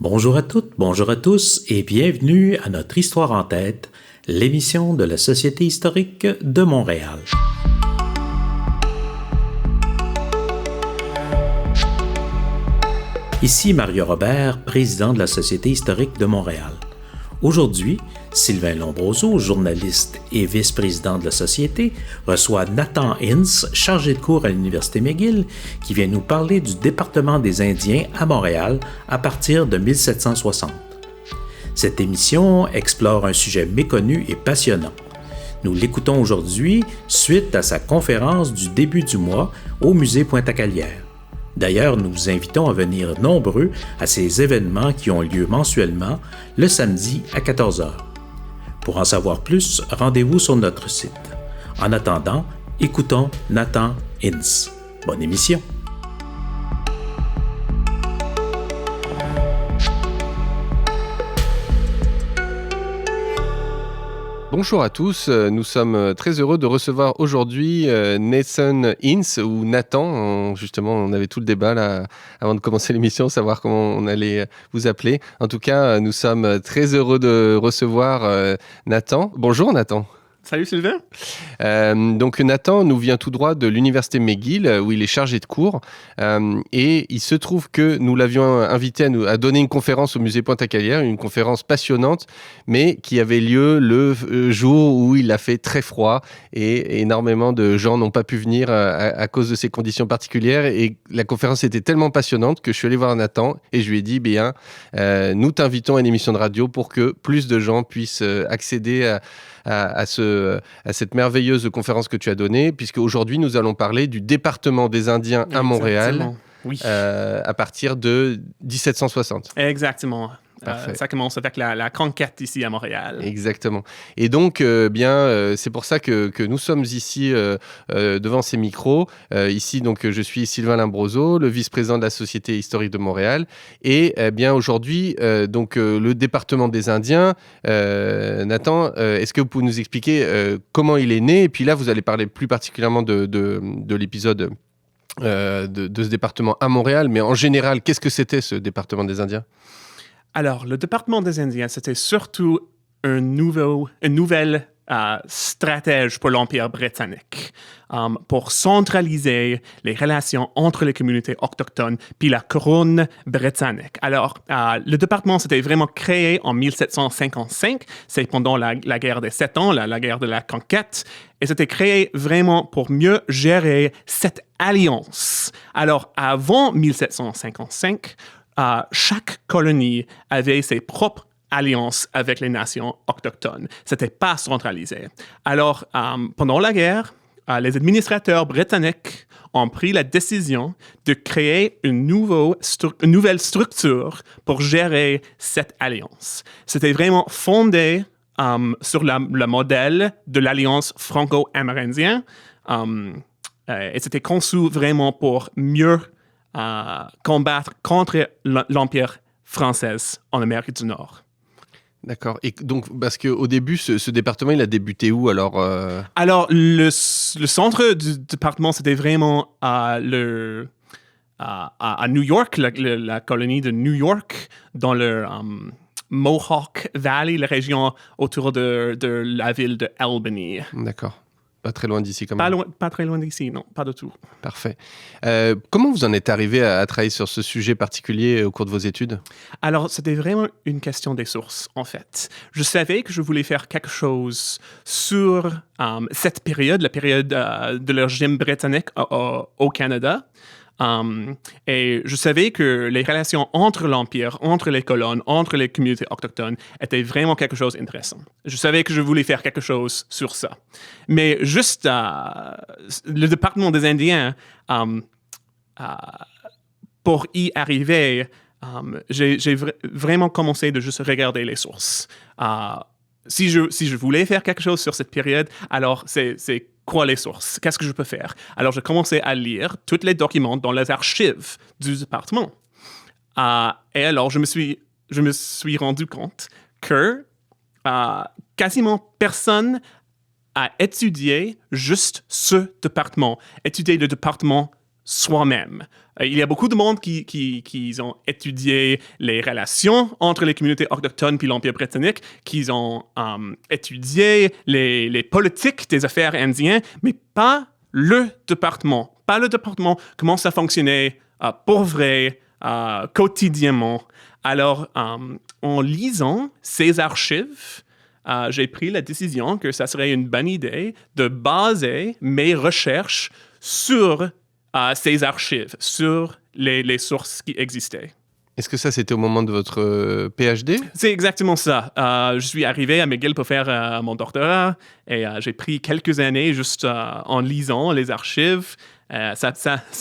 Bonjour à toutes, bonjour à tous et bienvenue à notre Histoire en tête, l'émission de la Société historique de Montréal. Ici Mario Robert, président de la Société historique de Montréal. Aujourd'hui, Sylvain Lombroso, journaliste et vice-président de la Société, reçoit Nathan Ince, chargé de cours à l'Université McGill, qui vient nous parler du département des Indiens à Montréal à partir de 1760. Cette émission explore un sujet méconnu et passionnant. Nous l'écoutons aujourd'hui suite à sa conférence du début du mois au Musée Pointe-à-Calière. D'ailleurs, nous vous invitons à venir nombreux à ces événements qui ont lieu mensuellement le samedi à 14h. Pour en savoir plus, rendez-vous sur notre site. En attendant, écoutons Nathan Ince. Bonne émission! Bonjour à tous, nous sommes très heureux de recevoir aujourd'hui Nathan Ince ou Nathan. Justement, on avait tout le débat là avant de commencer l'émission, savoir comment on allait vous appeler. En tout cas, nous sommes très heureux de recevoir Nathan. Bonjour Nathan. Salut Sylvain. Donc Nathan nous vient tout droit de l'Université McGill où il est chargé de cours et il se trouve que nous l'avions invité à donner une conférence au musée Pointe-à-Calière, une conférence passionnante mais qui avait lieu le jour où il a fait très froid et énormément de gens n'ont pas pu venir à cause de ces conditions particulières et la conférence était tellement passionnante que je suis allé voir Nathan et je lui ai dit nous t'invitons à une émission de radio pour que plus de gens puissent accéder à cette merveilleuse conférence que tu as donnée, puisque aujourd'hui nous allons parler du département des Indiens à Montréal, oui. À partir de 1760. Exactement. Parfait. Ça commence avec la conquête ici à Montréal. Exactement. Et donc, c'est pour ça que nous sommes ici devant ces micros. Ici, donc, je suis Sylvain Lombroso, le vice-président de la Société historique de Montréal. Et aujourd'hui, le département des Indiens, Nathan, est-ce que vous pouvez nous expliquer comment il est né? Et puis là, vous allez parler plus particulièrement de l'épisode de ce département à Montréal. Mais en général, qu'est-ce que c'était ce département des Indiens? Alors, le département des Indiens, c'était surtout un nouvel stratège pour l'Empire britannique pour centraliser les relations entre les communautés autochtones puis la couronne britannique. Alors, le département s'était vraiment créé en 1755. C'est pendant la guerre des 7 ans, la guerre de la conquête. Et c'était créé vraiment pour mieux gérer cette alliance. Alors, avant 1755, chaque colonie avait ses propres alliances avec les nations autochtones. C'était pas centralisé. Alors, pendant la guerre, les administrateurs britanniques ont pris la décision de créer une nouvelle structure pour gérer cette alliance. C'était vraiment fondé sur le modèle de l'alliance franco-amérindienne et c'était conçu vraiment pour mieux combattre contre l'Empire français en Amérique du Nord. D'accord. Et donc, parce qu'au début, ce département, il a débuté où alors Alors, le centre du département, c'était vraiment à New York, la colonie de New York, dans le Mohawk Valley, la région autour de la ville de Albany. D'accord. Pas très loin d'ici quand même. Pas très loin d'ici, non, pas du tout. Parfait. Comment vous en êtes arrivé à travailler sur ce sujet particulier au cours de vos études? Alors, c'était vraiment une question des sources, en fait. Je savais que je voulais faire quelque chose sur cette période, la période de le régime britannique au Canada. Et je savais que les relations entre l'Empire, entre les colonnes, entre les communautés autochtones étaient vraiment quelque chose d'intéressant. Je savais que je voulais faire quelque chose sur ça. Mais juste le département des Indiens, pour y arriver, j'ai vraiment commencé de juste regarder les sources. Si je voulais faire quelque chose sur cette période, alors c'est quoi les sources? Qu'est-ce que je peux faire? Alors, j'ai commencé à lire tous les documents dans les archives du département. Et alors, je me suis rendu compte que quasiment personne a étudié juste ce département, étudié le département soi-même. Il y a beaucoup de monde qui ont étudié les relations entre les communautés autochtones puis l'Empire britannique, qui ont étudié les politiques des affaires indiennes, mais pas le département. Pas le département, comment ça fonctionnait pour vrai, quotidiennement. Alors, en lisant ces archives, j'ai pris la décision que ça serait une bonne idée de baser mes recherches sur ces archives, sur les sources qui existaient. Est-ce que ça, c'était au moment de votre PhD? C'est exactement ça. Je suis arrivé à McGill pour faire mon doctorat et j'ai pris quelques années juste en lisant les archives. Ça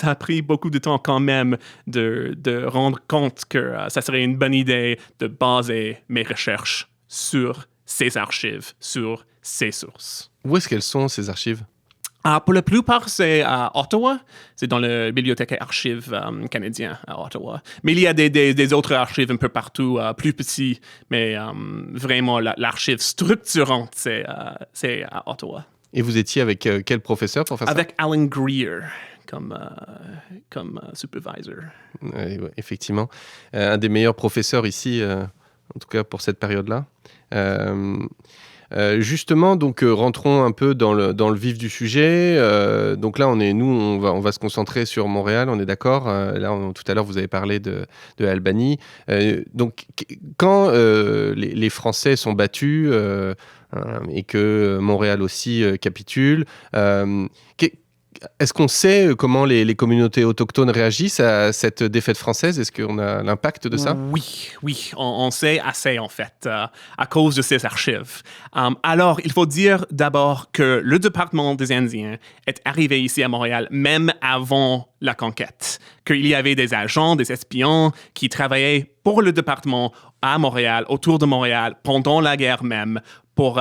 a pris beaucoup de temps quand même de rendre compte que ça serait une bonne idée de baser mes recherches sur ces archives, sur ces sources. Où est-ce qu'elles sont, ces archives? Pour la plupart, c'est à Ottawa. C'est dans la bibliothèque et archives canadienne à Ottawa. Mais il y a des autres archives un peu partout, plus petits, mais vraiment l'archive structurante, c'est à Ottawa. Et vous étiez avec quel professeur pour faire ça? Avec Alan Greer comme supervisor. Ouais, effectivement. Un des meilleurs professeurs ici, en tout cas pour cette période-là. Justement, donc rentrons un peu dans le vif du sujet. Donc là, on va se concentrer sur Montréal, on est d'accord. Tout à l'heure, vous avez parlé de Albany. Donc, quand les Français sont battus et que Montréal aussi capitule, est-ce qu'on sait comment les communautés autochtones réagissent à cette défaite française? Est-ce qu'on a l'impact de ça? Oui, on sait assez en fait, à cause de ces archives. Alors, il faut dire d'abord que le département des Indiens est arrivé ici à Montréal même avant la conquête, qu'il y avait des agents, des espions qui travaillaient pour le département à Montréal, autour de Montréal, pendant la guerre même, pour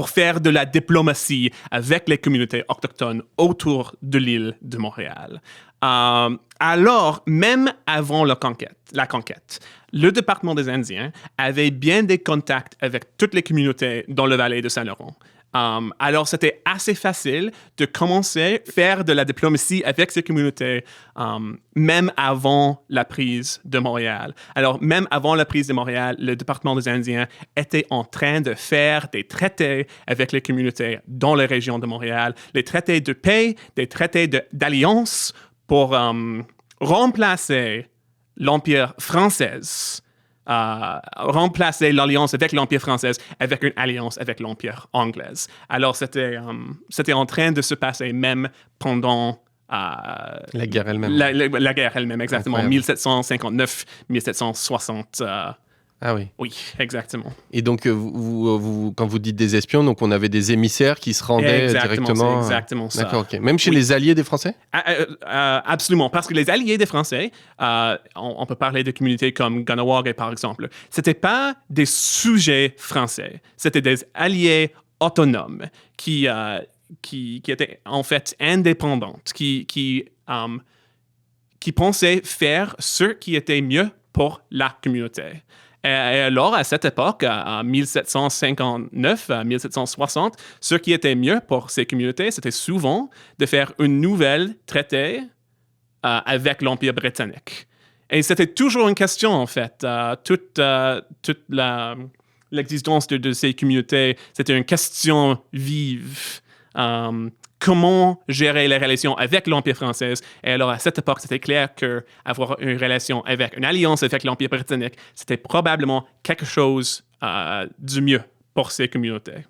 faire de la diplomatie avec les communautés autochtones autour de l'île de Montréal. Alors, même avant la conquête, le département des Indiens avait bien des contacts avec toutes les communautés dans le vallée de Saint-Laurent. Alors, c'était assez facile de commencer à faire de la diplomatie avec ces communautés, même avant la prise de Montréal. Alors, même avant la prise de Montréal, le département des Indiens était en train de faire des traités avec les communautés dans les régions de Montréal, des traités de paix, des traités d'alliance pour remplacer l'Empire français. Remplacer l'alliance avec l'Empire français avec une alliance avec l'Empire anglais. Alors, c'était en train de se passer même pendant la guerre elle-même. La guerre elle-même, exactement. Incroyable. 1759-1760. Ah oui. Oui, exactement. Et donc, quand vous dites des espions, donc on avait des émissaires qui se rendaient directement... C'est exactement ça. D'accord, ok. Même chez les alliés des Français? Absolument, parce que les alliés des Français, on peut parler de communautés comme Kahnawake, par exemple, c'était pas des sujets français, c'était des alliés autonomes qui étaient en fait indépendantes, qui pensaient faire ce qui était mieux pour la communauté. Et alors, à cette époque, en 1759, 1760, ce qui était mieux pour ces communautés, c'était souvent de faire une nouvelle traité avec l'Empire britannique. Et c'était toujours une question, en fait. Toute l'existence de ces communautés, c'était une question vive. Comment gérer les relations avec l'Empire français. Et alors, à cette époque, c'était clair qu'avoir une relation avec une alliance avec l'Empire britannique, c'était probablement quelque chose du mieux pour ces communautés.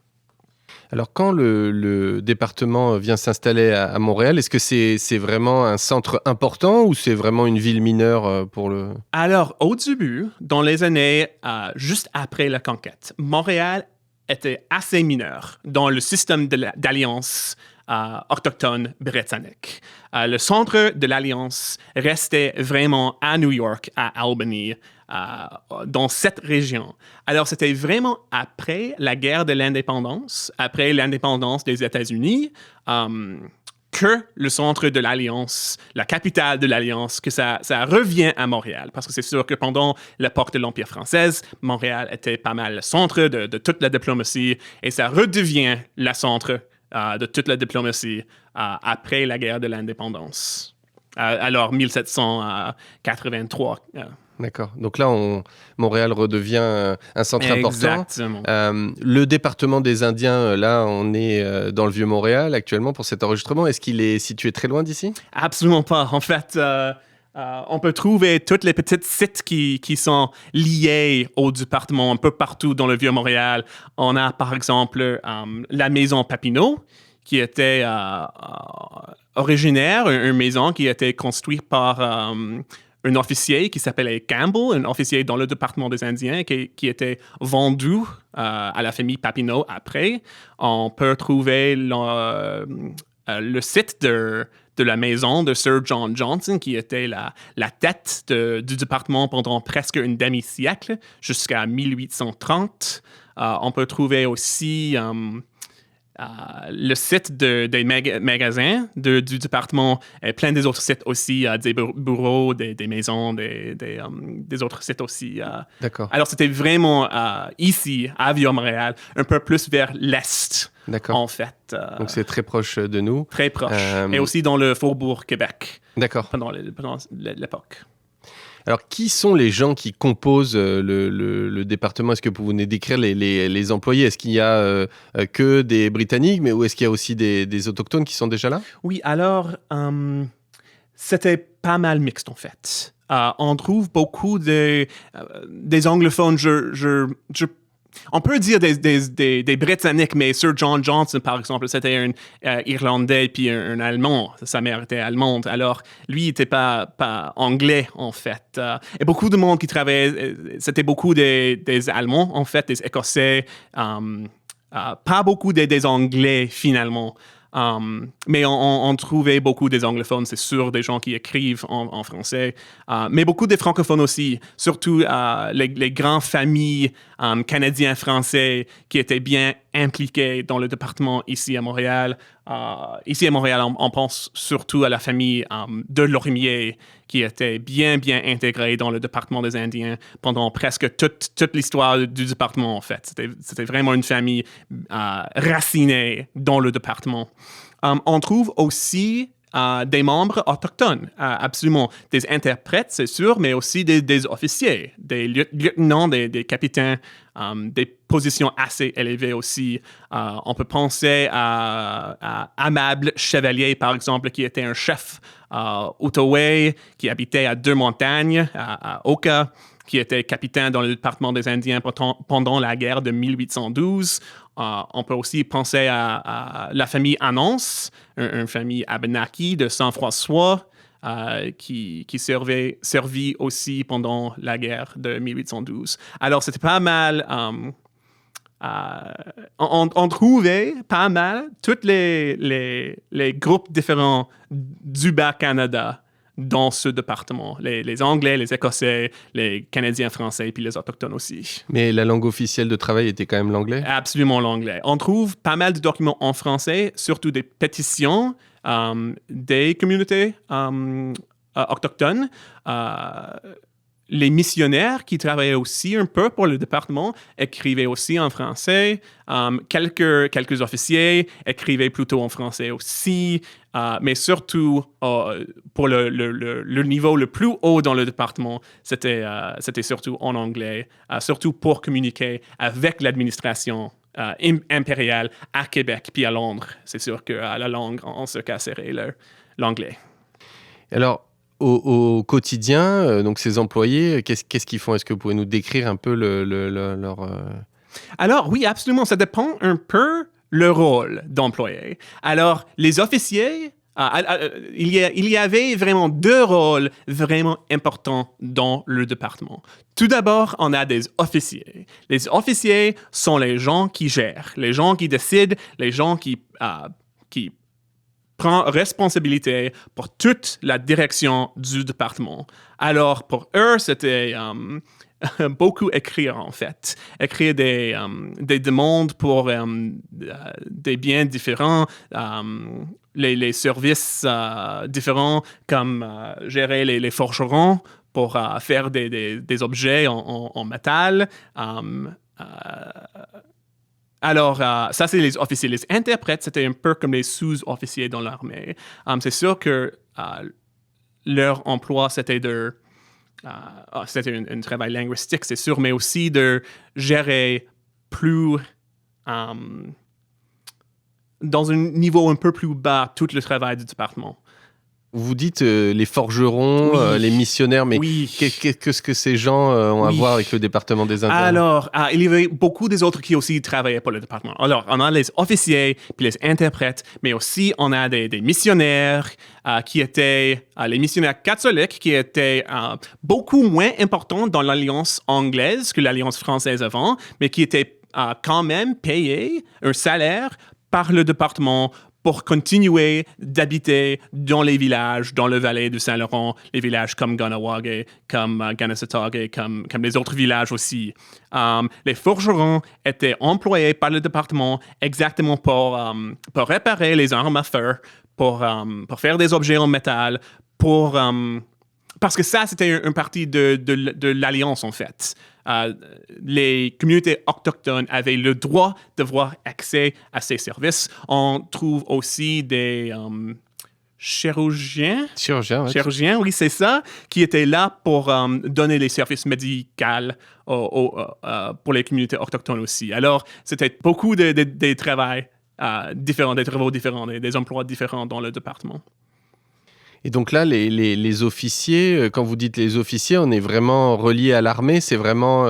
Alors, quand le département vient s'installer à Montréal, est-ce que c'est vraiment un centre important ou c'est vraiment une ville mineure pour le... Alors, au début, dans les années juste après la conquête, Montréal était assez mineur dans le système d'alliance autochtone britannique. Le centre de l'Alliance restait vraiment à New York, à Albany, dans cette région. Alors, c'était vraiment après la guerre de l'indépendance, après l'indépendance des États-Unis, que le centre de l'Alliance, la capitale de l'Alliance, que ça revient à Montréal. Parce que c'est sûr que pendant l'époque de l'Empire français, Montréal était pas mal le centre de toute la diplomatie et ça redevient le centre de toute la diplomatie après la guerre de l'indépendance. Alors, 1783. D'accord. Donc là, Montréal redevient un centre important. Exactement. Le département des Indiens, là, on est dans le Vieux-Montréal actuellement pour cet enregistrement. Est-ce qu'il est situé très loin d'ici? Absolument pas. En fait, on peut trouver tous les petits sites qui sont liés au département un peu partout dans le Vieux-Montréal. On a, par exemple, la maison Papineau, qui était originaire, une maison qui a été construite par un officier qui s'appelait Campbell, un officier dans le département des Indiens qui était vendu à la famille Papineau après. On peut trouver le site de la maison de Sir John Johnson, qui était la tête du département pendant presque un demi-siècle, jusqu'à 1830. On peut trouver aussi le site des magasins du département, plein des autres sites aussi, des bureaux, des maisons, des autres sites aussi. D'accord. Alors, c'était vraiment ici, à Vieux-Montréal, un peu plus vers l'est, D'accord. en fait. Donc, c'est très proche de nous. Très proche. Et aussi dans le Faubourg Québec. D'accord. Pendant l'époque. Alors, qui sont les gens qui composent le département? Est-ce que vous venez décrire les employés? Est-ce qu'il y a que des Britanniques, ou est-ce qu'il y a aussi des Autochtones qui sont déjà là? Oui, alors, c'était pas mal mixte, en fait. On trouve beaucoup des anglophones. On peut dire des Britanniques, mais Sir John Johnson, par exemple, c'était un Irlandais puis un Allemand. Sa mère était allemande. Alors, lui, il n'était pas anglais, en fait. Et beaucoup de monde qui travaillait, c'était beaucoup des Allemands, en fait, des Écossais. Pas beaucoup des Anglais, finalement. Mais on trouvait beaucoup des anglophones, c'est sûr, des gens qui écrivent en français, mais beaucoup des francophones aussi, surtout les grandes familles canadiens-français qui étaient bien impliqués dans le département ici à Montréal. Ici à Montréal, on pense surtout à la famille de Lorimier, qui était bien intégrée dans le département des Indiens pendant presque toute l'histoire du département, en fait. C'était vraiment une famille racinée dans le département. On trouve aussi des membres autochtones, absolument. Des interprètes, c'est sûr, mais aussi des officiers, des lieutenants, des capitaines, des positions assez élevées aussi. On peut penser à Amable Chevalier, par exemple, qui était un chef Outaouais, qui habitait à Deux-Montagnes, à Oka, qui était capitaine dans le département des Indiens pendant la guerre de 1812. On peut aussi penser à la famille Annonce, une famille Abenaki de Saint-François, qui servit aussi pendant la guerre de 1812. Alors, c'était pas mal. On trouvait pas mal tous les groupes différents du Bas-Canada dans ce département. Les Anglais, les Écossais, les Canadiens français, puis les Autochtones aussi. Mais la langue officielle de travail était quand même l'anglais? Absolument l'anglais. On trouve pas mal de documents en français, surtout des pétitions des communautés autochtones. Les missionnaires qui travaillaient aussi un peu pour le département écrivaient aussi en français. Quelques officiers écrivaient plutôt en français aussi. Mais surtout, pour le niveau le plus haut dans le département, c'était surtout en anglais, surtout pour communiquer avec l'administration impériale à Québec puis à Londres. C'est sûr qu'à la langue, on se casserait l'anglais. Alors, au quotidien, donc ces employés, qu'est-ce qu'ils font? Est-ce que vous pouvez nous décrire un peu leur... Alors, oui, absolument. Ça dépend un peu le rôle d'employé. Alors, les officiers, il y avait vraiment deux rôles vraiment importants dans le département. Tout d'abord, on a des officiers. Les officiers sont les gens qui gèrent, les gens qui décident, les gens qui prend responsabilité pour toute la direction du département. Alors, pour eux, c'était beaucoup écrire, en fait. Écrire des demandes pour des biens différents, les services différents, comme gérer les forgerons pour faire des objets en métal, Alors, ça, c'est les officiers. Les interprètes, c'était un peu comme les sous-officiers dans l'armée. C'est sûr que leur emploi, c'était c'était un travail linguistique, c'est sûr, mais aussi de gérer plus, dans un niveau un peu plus bas, tout le travail du département. Vous dites les forgerons, Oui. les missionnaires, mais Oui. qu'est-ce que ces gens ont à Oui. voir avec le département des Indiens? Alors, il y avait beaucoup des autres qui aussi travaillaient pour le département. Alors, on a les officiers, puis les interprètes, mais aussi on a des missionnaires qui étaient, les missionnaires catholiques qui étaient beaucoup moins importants dans l'alliance anglaise que l'alliance française avant, mais qui étaient quand même payés un salaire par le département pour continuer d'habiter dans les villages, dans le vallée du Saint-Laurent, les villages comme Kahnawake, comme Kanesatake, comme les autres villages aussi. Les forgerons étaient employés par le département exactement pour réparer les armes à feu, pour faire des objets en métal, parce que ça, c'était une partie de l'Alliance, en fait. Les communautés autochtones avaient le droit d'avoir accès à ces services. On trouve aussi des chirurgiens. Chirurgiens, oui, c'est ça, qui étaient là pour donner les services médicaux pour les communautés autochtones aussi. Alors, c'était beaucoup de travaux différents, des emplois différents dans le département. Et donc là, les officiers, quand vous dites les officiers, on est vraiment relié à l'armée, c'est vraiment...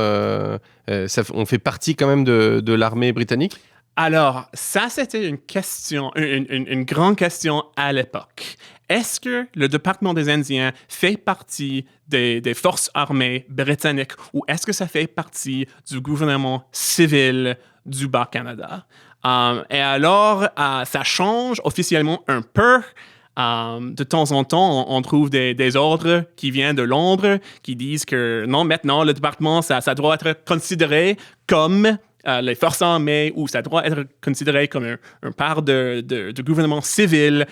on fait partie quand même de l'armée britannique? Alors, ça, c'était une question, une grande question à l'époque. Est-ce que le département des Indiens fait partie des forces armées britanniques ou est-ce que ça fait partie du gouvernement civil du Bas-Canada? Et alors, ça change officiellement un peu. De temps en temps, on trouve des ordres qui viennent de Londres qui disent que non, maintenant, le département, ça doit être considéré comme les forces armées ou ça doit être considéré comme un part du gouvernement civil.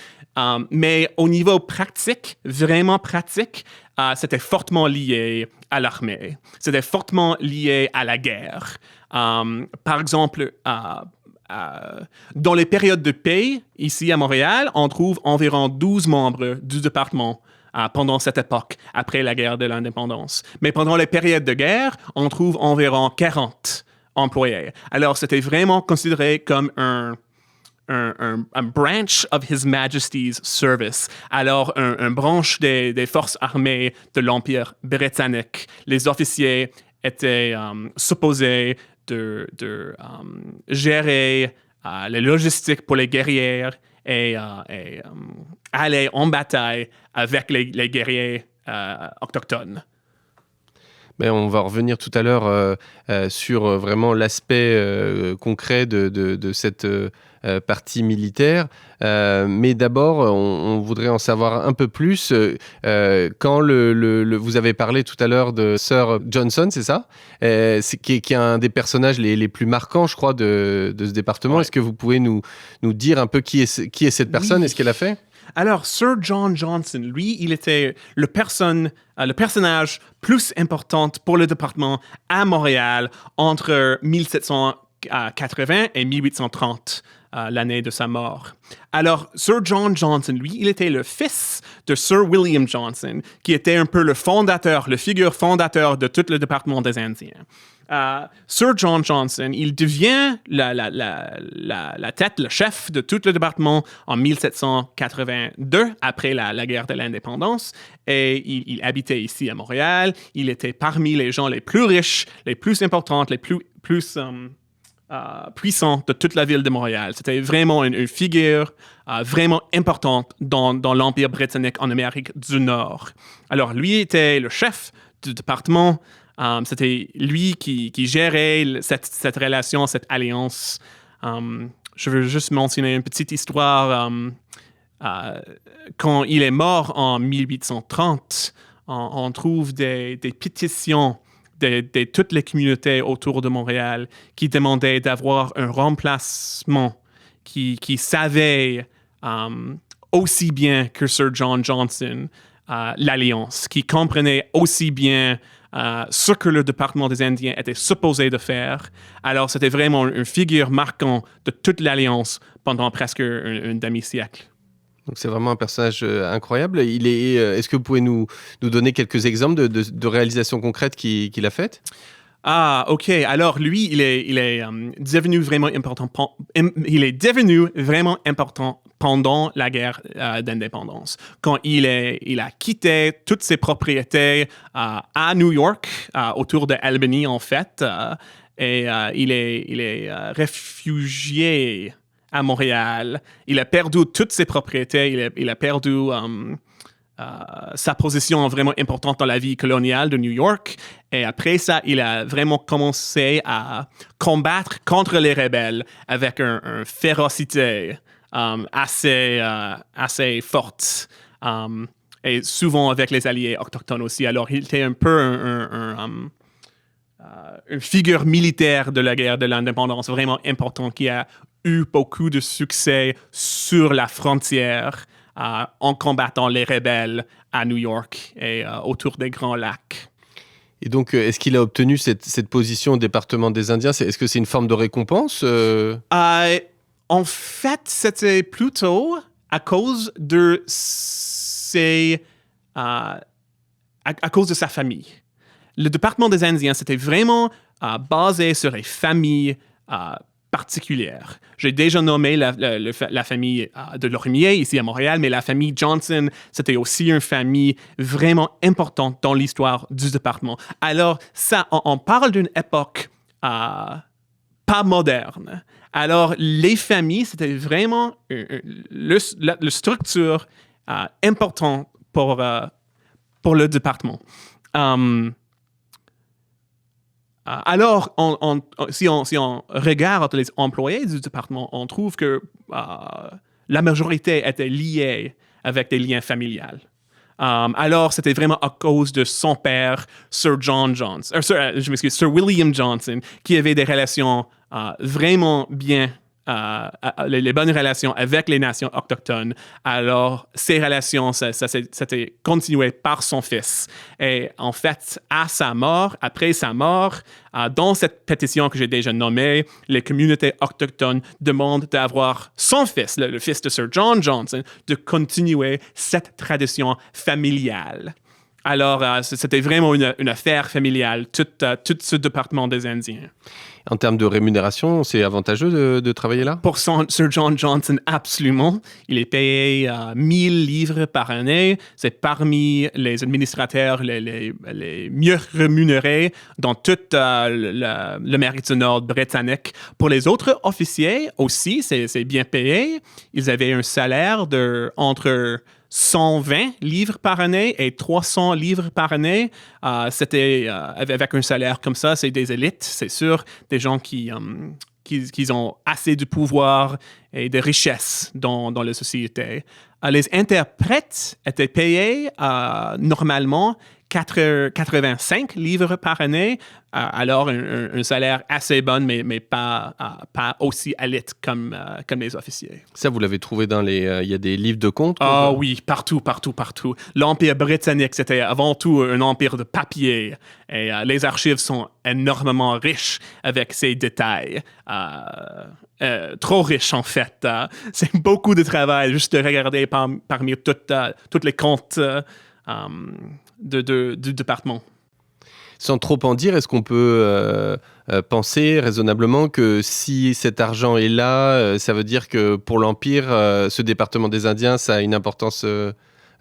Mais au niveau pratique, vraiment pratique, c'était fortement lié à l'armée. C'était fortement lié à la guerre. Par exemple, dans les périodes de paix, ici à Montréal, on trouve environ 12 membres du département pendant cette époque, après la guerre de l'indépendance. Mais pendant les périodes de guerre, on trouve environ 40 employés. Alors, c'était vraiment considéré comme un branch of His Majesty's Service. Alors, un branche des forces armées de l'Empire britannique. Les officiers étaient supposés de gérer les logistiques pour les guerriers et aller en bataille avec les guerriers autochtones. Ben, on va revenir tout à l'heure sur vraiment l'aspect concret de cette partie militaire. Mais d'abord, on voudrait en savoir un peu plus. Quand vous avez parlé tout à l'heure de Sir Johnson, c'est ça? Qui est un des personnages les plus marquants, je crois, de ce département. Ouais. Est-ce que vous pouvez nous dire un peu qui est cette personne? Oui. Et ce qu'elle a fait? Alors, Sir John Johnson, lui, il était le personnage plus important pour le département à Montréal entre 1780 et 1830, l'année de sa mort. Alors, Sir John Johnson, lui, il était le fils de Sir William Johnson, qui était un peu le figure fondateur de tout le département des Indiens. Sir John Johnson, il devient la tête, le chef de tout le département en 1782, après la guerre de l'indépendance, et il habitait ici à Montréal. Il était parmi les gens les plus riches, les plus importants, les plus puissants de toute la ville de Montréal. C'était vraiment une figure vraiment importante dans l'Empire britannique en Amérique du Nord. Alors, lui était le chef du département. C'était lui qui gérait cette relation, cette alliance. Je veux juste mentionner une petite histoire. Quand il est mort en 1830, on trouve des pétitions de toutes les communautés autour de Montréal qui demandaient d'avoir un remplacement qui savait aussi bien que Sir John Johnson l'alliance, qui comprenait aussi bien ce que le département des Indiens était supposé de faire. Alors, c'était vraiment une figure marquante de toute l'Alliance pendant presque un demi-siècle. Donc c'est vraiment un personnage incroyable. Est-ce que vous pouvez nous donner quelques exemples de réalisations concrètes qu'il a faites? Ah, OK. Alors, lui, il est devenu vraiment important. Il est devenu vraiment important pendant la guerre d'indépendance, quand il a quitté toutes ses propriétés à New York, autour de Albany, en fait, et il est réfugié à Montréal. Il a perdu toutes ses propriétés. Il a perdu sa position vraiment importante dans la vie coloniale de New York. Et après ça, il a vraiment commencé à combattre contre les rebelles avec une férocité assez forte. Et souvent avec les alliés autochtones aussi. Alors, il était un peu une figure militaire de la guerre de l'indépendance vraiment importante qui a eu beaucoup de succès sur la frontière en combattant les rebelles à New York et autour des Grands Lacs. Et donc, est-ce qu'il a obtenu cette position au département des Indiens? Est-ce que c'est une forme de récompense? En fait, c'était plutôt à cause de à cause de sa famille. Le département des Indiens, c'était vraiment basé sur les familles particulières. J'ai déjà nommé la famille de Lorimier ici à Montréal, mais la famille Johnson, c'était aussi une famille vraiment importante dans l'histoire du département. Alors, ça, on parle d'une époque pas moderne. Alors, les familles, c'était vraiment la structure importante pour le département. Alors, si on regarde les employés du département, on trouve que la majorité était liée avec des liens familiales. Alors, c'était vraiment à cause de son père, Sir William Johnson, qui avait des relations vraiment bien, les bonnes relations avec les nations autochtones. Alors, ces relations, ça s'était continué par son fils. Et en fait, après sa mort, dans cette pétition que j'ai déjà nommée, les communautés autochtones demandent d'avoir son fils, le fils de Sir John Johnson, de continuer cette tradition familiale. Alors, c'était vraiment une affaire familiale, tout ce département des Indiens. En termes de rémunération, c'est avantageux de travailler là? Pour Sir John Johnson, absolument. Il est payé 1000 livres par année. C'est parmi les administrateurs les mieux rémunérés dans toute l'Amérique du Nord britannique. Pour les autres officiers aussi, c'est bien payé. Ils avaient un salaire entre 120 livres par année et 300 livres par année. C'était avec un salaire comme ça, c'est des élites, c'est sûr, des gens qui ont assez de pouvoir et de richesse dans la société. Les interprètes étaient payés normalement 85 livres par année, alors un salaire assez bon, mais pas aussi élite comme les officiers. Ça, vous l'avez trouvé dans il y a des livres de comptes? Ah oui, partout. L'Empire britannique, c'était avant tout un empire de papier. Et les archives sont énormément riches avec ces détails. Trop riches, en fait. C'est beaucoup de travail juste de regarder parmi toutes les comptes du département. Sans trop en dire, est-ce qu'on peut penser raisonnablement que si cet argent est là, ça veut dire que pour l'Empire, ce département des Indiens, ça a une importance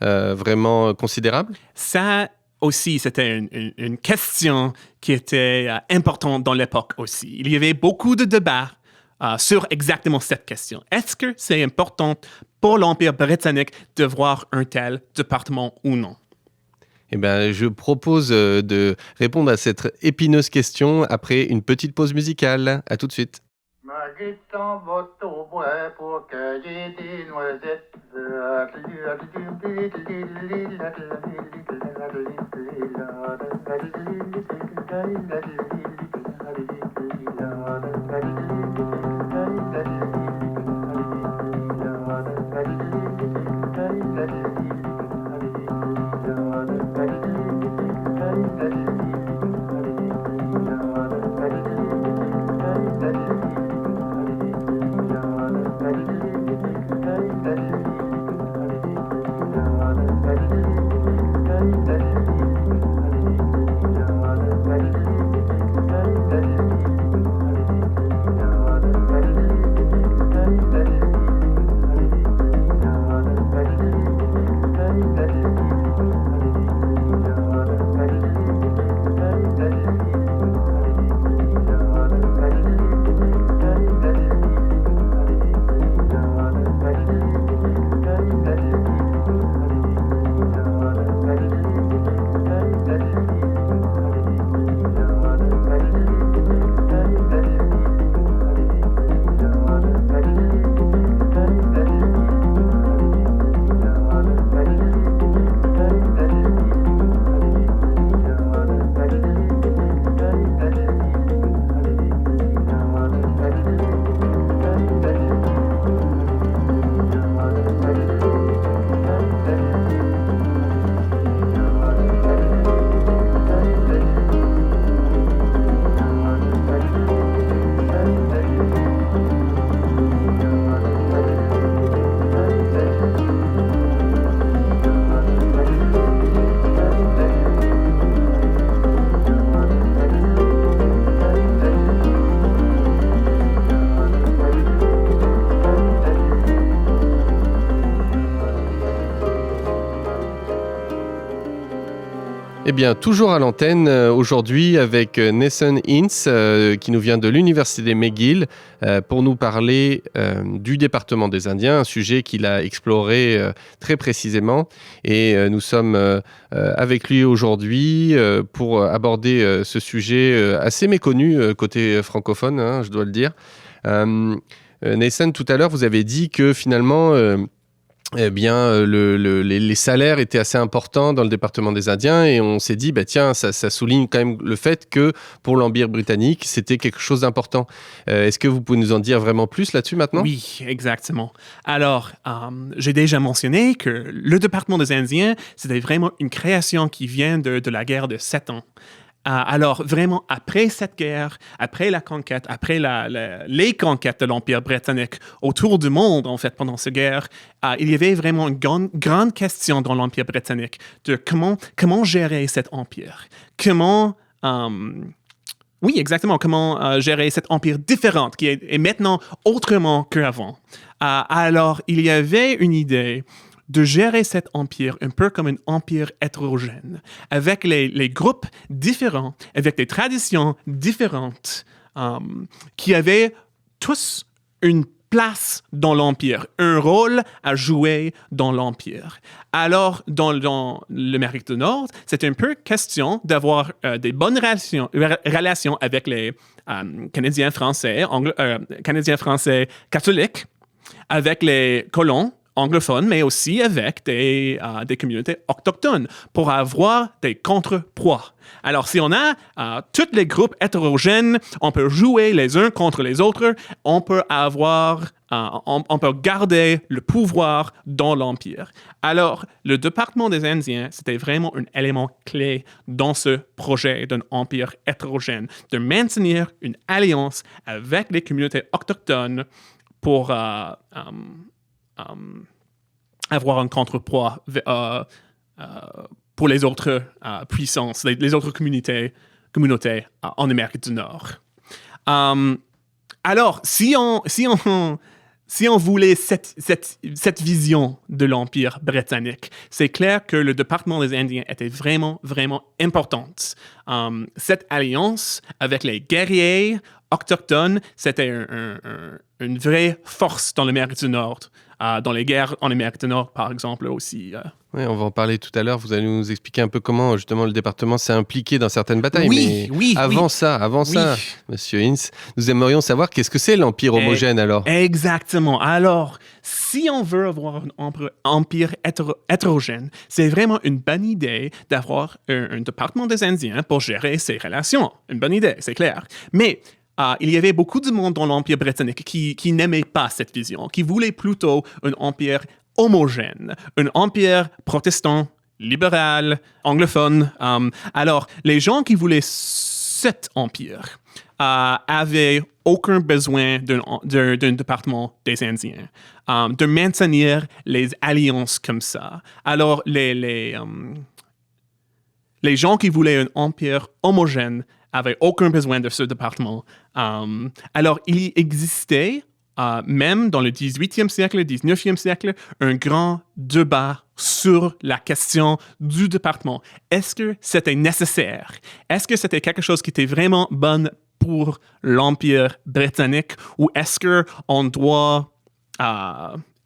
vraiment considérable? Ça aussi, c'était une question qui était importante dans l'époque aussi. Il y avait beaucoup de débats sur exactement cette question. Est-ce que c'est important pour l'Empire britannique de voir un tel département ou non? Eh bien, je propose de répondre à cette épineuse question après une petite pause musicale. À tout de suite. Ma guide s'en va au bois pour cueillir des noisettes. Eh bien, toujours à l'antenne aujourd'hui avec Nathan Ince qui nous vient de l'Université McGill pour nous parler du département des Indiens, un sujet qu'il a exploré très précisément. Et nous sommes avec lui aujourd'hui pour aborder ce sujet assez méconnu côté francophone, hein, je dois le dire. Nathan, tout à l'heure, vous avez dit que finalement... Eh bien, les salaires étaient assez importants dans le département des Indiens et on s'est dit, tiens, ça souligne quand même le fait que pour l'Empire britannique, c'était quelque chose d'important. Est-ce que vous pouvez nous en dire vraiment plus là-dessus maintenant? Oui, exactement. Alors, j'ai déjà mentionné que le département des Indiens, c'était vraiment une création qui vient de la guerre de 7 ans. Alors, vraiment, après cette guerre, après la conquête, après les conquêtes de l'Empire britannique autour du monde, en fait, pendant cette guerre, il y avait vraiment une grande question dans l'Empire britannique de comment gérer cet empire. Comment gérer cet empire différent qui est maintenant autrement qu'avant. Alors, il y avait une idée de gérer cet empire un peu comme un empire hétérogène, avec les groupes différents, avec des traditions différentes, qui avaient tous une place dans l'empire, un rôle à jouer dans l'empire. Alors, dans l'Amérique du Nord, c'est un peu question d'avoir des bonnes relations avec les Canadiens français catholiques, avec les colons anglophones, mais aussi avec des communautés autochtones pour avoir des contrepoids. Alors, si on a tous les groupes hétérogènes, on peut jouer les uns contre les autres, on peut garder le pouvoir dans l'Empire. Alors, le département des Indiens, c'était vraiment un élément clé dans ce projet d'un empire hétérogène, de maintenir une alliance avec les communautés autochtones pour avoir un contrepoids pour les autres puissances, les autres communautés en Amérique du Nord. Alors, si on voulait cette vision de l'Empire britannique, c'est clair que le département des Indiens était vraiment, vraiment importante. Cette alliance avec les guerriers autochtones, c'était une vraie force dans l'Amérique du Nord. Dans les guerres en Amérique du Nord, par exemple, aussi. Oui, on va en parler tout à l'heure. Vous allez nous expliquer un peu comment, justement, le département s'est impliqué dans certaines batailles. Oui. Avant ça, Monsieur Ince, nous aimerions savoir qu'est-ce que c'est l'Empire homogène, alors? Exactement. Alors, si on veut avoir un empire hétérogène, c'est vraiment une bonne idée d'avoir un département des Indiens pour gérer ces relations. Une bonne idée, c'est clair. Mais il y avait beaucoup de monde dans l'Empire britannique qui n'aimait pas cette vision, qui voulait plutôt un empire homogène, un empire protestant, libéral, anglophone. Alors, les gens qui voulaient cet empire avaient aucun besoin d'un département des Indiens, de maintenir les alliances comme ça. Alors, les gens qui voulaient un empire homogène avait aucun besoin de ce département. Alors, il existait, même dans le 18e siècle, le 19e siècle, un grand débat sur la question du département. Est-ce que c'était nécessaire? Est-ce que c'était quelque chose qui était vraiment bon pour l'Empire britannique? Ou est-ce qu'on doit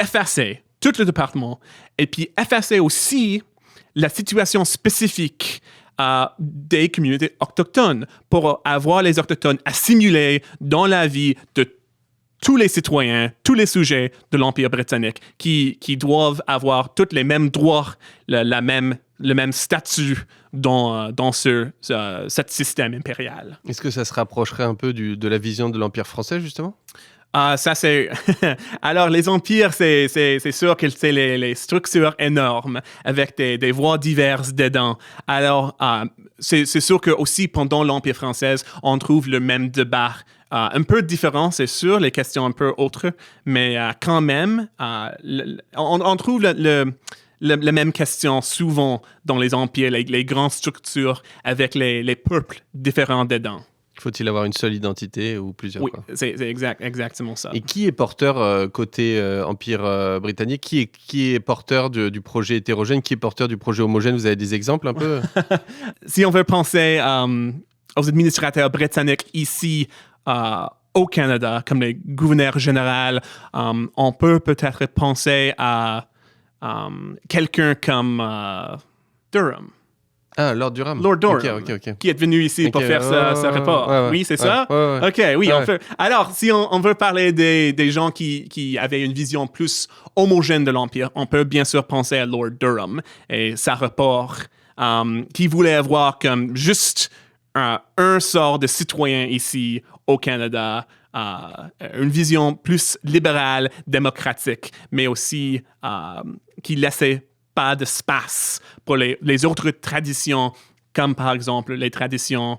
effacer tout le département et puis effacer aussi la situation spécifique des communautés autochtones pour avoir les autochtones assimilés dans la vie de tous les citoyens, tous les sujets de l'Empire britannique qui doivent avoir tous les mêmes droits, le même statut dans ce système impérial. Est-ce que ça se rapprocherait un peu de la vision de l'Empire français, justement? Ça, c'est... Alors, les empires, c'est sûr que c'est les structures énormes avec des voies diverses dedans. Alors, c'est sûr que aussi pendant l'Empire français, on trouve le même débat. Un peu différent, c'est sûr, les questions un peu autres, mais quand même, on trouve la même question souvent dans les empires, les grandes structures avec les peuples différents dedans. Faut-il avoir une seule identité ou plusieurs? Oui, Quoi. c'est exactement ça. Et qui est porteur côté Empire britannique? Qui est porteur du projet hétérogène? Qui est porteur du projet homogène? Vous avez des exemples un peu? Si on veut penser aux administrateurs britanniques ici au Canada, comme les gouverneurs généraux, on peut peut-être penser à quelqu'un comme Durham. Ah, Lord Durham. Lord Durham, Ok. qui est venu ici pour faire ce rapport. Ouais. Oui, c'est ça? Ouais. OK, oui, on peut. Alors, si on veut parler des gens qui avaient une vision plus homogène de l'Empire, on peut bien sûr penser à Lord Durham et sa rapport qui voulait avoir comme juste un sort de citoyen ici au Canada, une vision plus libérale, démocratique, mais aussi qui laissait pas d'espace pour les autres traditions, comme par exemple les traditions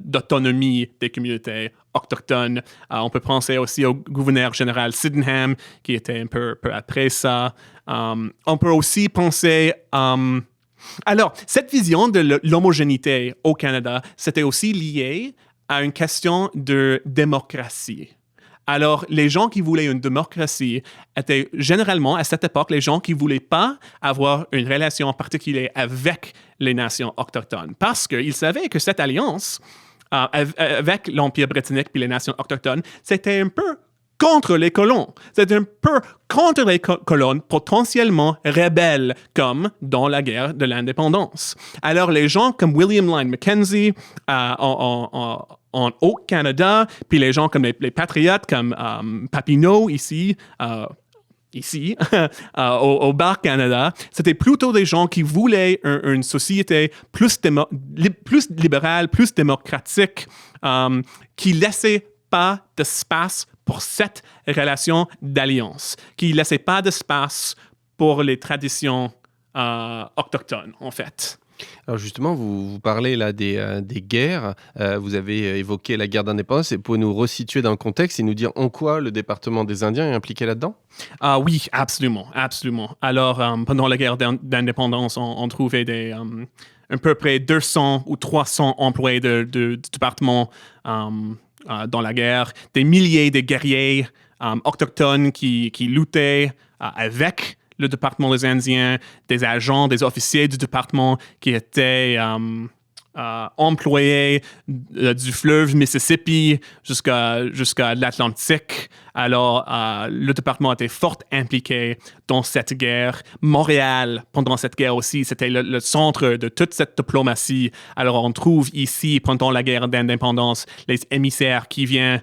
d'autonomie des communautés autochtones. On peut penser aussi au gouverneur général Sydenham, qui était un peu après ça. On peut aussi penser... Alors, cette vision de l'homogénéité au Canada, c'était aussi lié à une question de démocratie. Alors, les gens qui voulaient une démocratie étaient généralement, à cette époque, les gens qui ne voulaient pas avoir une relation particulière avec les nations autochtones, parce qu'ils savaient que cette alliance avec l'Empire britannique et les nations autochtones, c'était un peu contre les colons. C'était un peu contre les colons potentiellement rebelles, comme dans la guerre de l'indépendance. Alors, les gens comme William Lyon Mackenzie en Haut-Canada, puis les gens comme les patriotes comme Papineau ici, au Bas-Canada, c'était plutôt des gens qui voulaient une société plus libérale, plus démocratique, qui laissait pas d'espace pour cette relation d'alliance, qui ne laissait pas d'espace pour les traditions autochtones, en fait. Alors justement, vous parlez là des guerres. Vous avez évoqué la guerre d'indépendance. Et pouvez nous resituer dans le contexte et nous dire en quoi le département des Indiens est impliqué là-dedans? Oui, absolument. Alors, pendant la guerre d'indépendance, on trouvait à peu près 200 ou 300 employés du département dans la guerre, des milliers de guerriers autochtones qui luttaient avec le département des Indiens, des agents, des officiers du département qui étaient employés du fleuve Mississippi jusqu'à l'Atlantique. Alors, le département était fort impliqué dans cette guerre. Montréal, pendant cette guerre aussi, c'était le centre de toute cette diplomatie. Alors, on trouve ici, pendant la guerre d'indépendance, les émissaires qui viennent